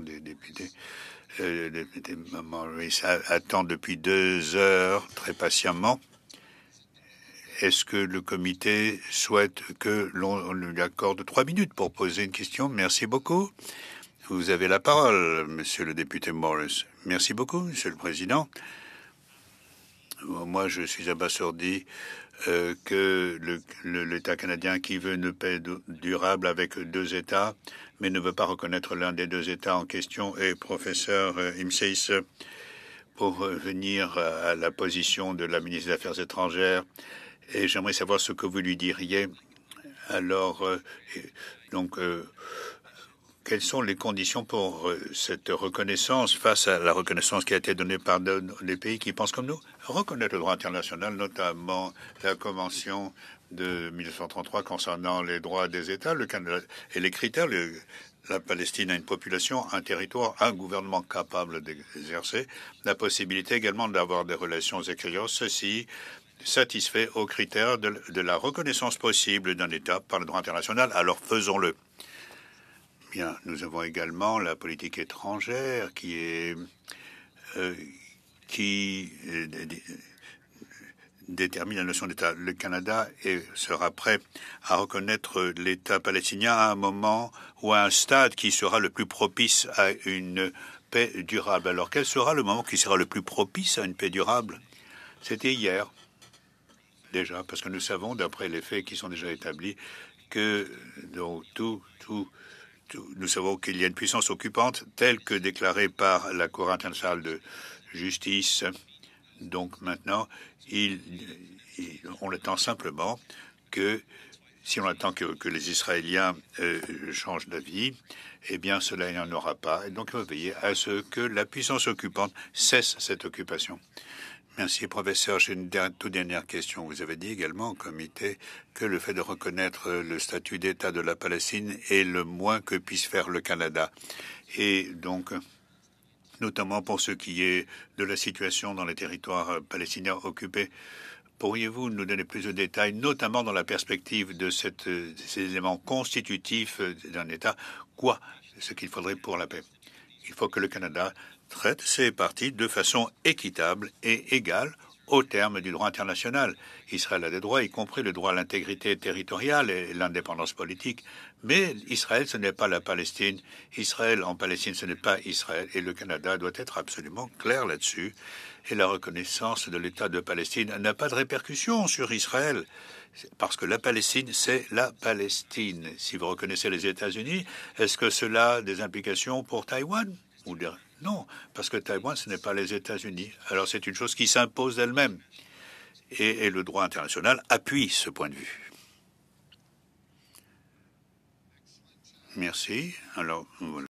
des députés. Le député Morris attend depuis 2 heures très patiemment. Est-ce que le comité souhaite que l'on lui accorde 3 minutes pour poser une question? Merci beaucoup. Vous avez la parole, monsieur le député Morris. Merci beaucoup, monsieur le président. Moi, je suis abasourdi que l'État canadien qui veut une paix durable avec 2 États, mais ne veut pas reconnaître l'un des 2 États en question. Et professeur Imseis, pour venir à la position de la ministre des Affaires étrangères, et j'aimerais savoir ce que vous lui diriez. Alors, quelles sont les conditions pour cette reconnaissance face à la reconnaissance qui a été donnée par des pays qui pensent comme nous? Reconnaître le droit international, notamment la Convention de 1933 concernant les droits des États, le Canada et les critères. La Palestine a une population, un territoire, un gouvernement capable d'exercer, la possibilité également d'avoir des relations extérieures. Ceci satisfait aux critères de la reconnaissance possible d'un État par le droit international. Alors faisons-le. Bien, nous avons également la politique étrangère qui détermine la notion d'État. Le Canada sera prêt à reconnaître l'État palestinien à un moment ou à un stade qui sera le plus propice à une paix durable. Alors, quel sera le moment qui sera le plus propice à une paix durable? C'était hier, déjà, parce que nous savons, d'après les faits qui sont déjà établis, que donc, nous savons qu'il y a une puissance occupante telle que déclarée par la Cour internationale de justice. Donc maintenant, on attend simplement que, si on attend que les Israéliens changent d'avis, eh bien cela il n'y en aura pas. Et donc il faut veiller à ce que la puissance occupante cesse cette occupation. Merci, professeur. J'ai une toute dernière question. Vous avez dit également au comité que le fait de reconnaître le statut d'État de la Palestine est le moins que puisse faire le Canada. Et donc, notamment pour ce qui est de la situation dans les territoires palestiniens occupés, pourriez-vous nous donner plus de détails, notamment dans la perspective de ces éléments constitutifs d'un État? Quoi? Ce qu'il faudrait pour la paix. Il faut que le Canada traite ces parties de façon équitable et égale au terme du droit international. Israël a des droits, y compris le droit à l'intégrité territoriale et l'indépendance politique. Mais Israël, ce n'est pas la Palestine. Israël en Palestine, ce n'est pas Israël. Et le Canada doit être absolument clair là-dessus. Et la reconnaissance de l'État de Palestine n'a pas de répercussions sur Israël. Parce que la Palestine, c'est la Palestine. Si vous reconnaissez les États-Unis, est-ce que cela a des implications pour Taïwan? Non, parce que Taïwan, ce n'est pas les États-Unis. Alors c'est une chose qui s'impose d'elle-même. Et le droit international appuie ce point de vue. Merci. Alors, voilà.